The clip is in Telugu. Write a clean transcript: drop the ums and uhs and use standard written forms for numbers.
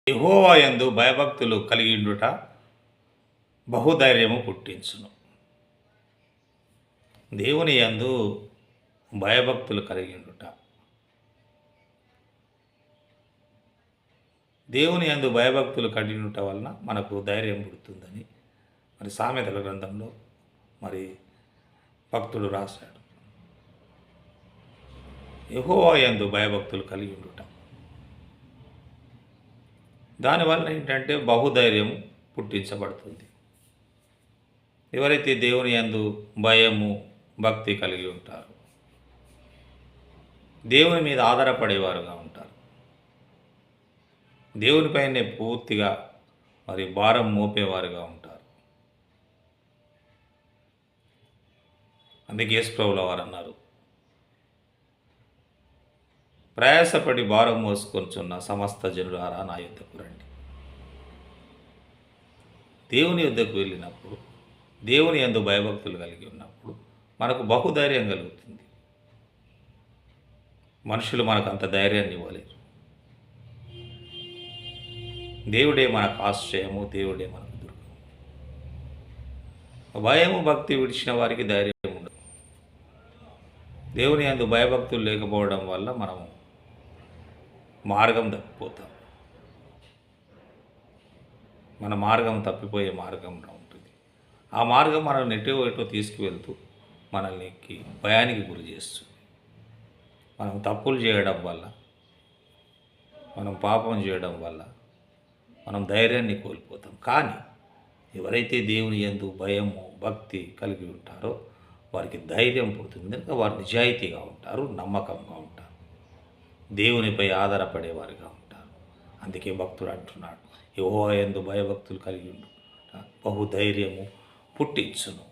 యెహోవా యందు భయభక్తులు కలిగిండుట బహుధైర్యము పుట్టించును. దేవుని యందు భయభక్తులు కలిగిండుట, దేవుని యందు భయభక్తులు కలిగిండుట వలన మనకు ధైర్యం పుడుతుందని మరి సామెతల గ్రంథంలో మరి భక్తుడు రాశాడు. యెహోవా యందు భయభక్తులు కలిగిండుట దానివల్ల ఏంటంటే బహుధైర్యం పుట్టించబడుతుంది. ఎవరైతే దేవుని యందు భయము భక్తి కలిగి ఉంటారో దేవుని మీద ఆధారపడేవారుగా ఉంటారు. దేవునిపైనే పూర్తిగా మరి భారం మోపేవారుగా ఉంటారు. అందుకే యేసుప్రభుల వారు అన్నారు, ప్రయాసపడి భారం మోసుకొనుచున్న సమస్త జనులారా నా యుద్ధకు రండి. దేవుని యుద్ధకు వెళ్ళినప్పుడు, దేవుని యందు భయభక్తులు కలిగి ఉన్నప్పుడు మనకు బహుధైర్యం కలుగుతుంది. మనుషులు మనకు అంత ధైర్యాన్ని ఇవ్వలేరు. దేవుడే మనకు ఆశ్రయము, దేవుడే మనకు దుర్గము. భయము భక్తి విడిచిన వారికి ధైర్యం ఉండదు. దేవుని యందు భయభక్తులు లేకపోవడం వల్ల మనము మార్గం తప్పిపోతాం. మన మార్గం తప్పిపోయే మార్గంలో ఉంటుంది. ఆ మార్గం మనల్ని ఎటో తీసుకువెళ్తూ మనల్ని భయానికి గురి చేస్తుంది. మనం తప్పులు చేయడం వల్ల, మనం పాపం చేయడం వల్ల మనం ధైర్యాన్ని కోల్పోతాం. కానీ ఎవరైతే దేవుని యందు భయము భక్తి కలిగి ఉంటారో వారికి ధైర్యం పుడుతుంది. కనుక వారు నిజాయితీగా ఉంటారు, నమ్మకంగా ఉంటారు, దేవునిపై ఆధారపడేవారుగా ఉంటారు. అందుకే భక్తుడు అంటున్నాడు, యెహోవా యందు భయభక్తులు కలిగి ఉండు బహుధైర్యము పుట్టించును.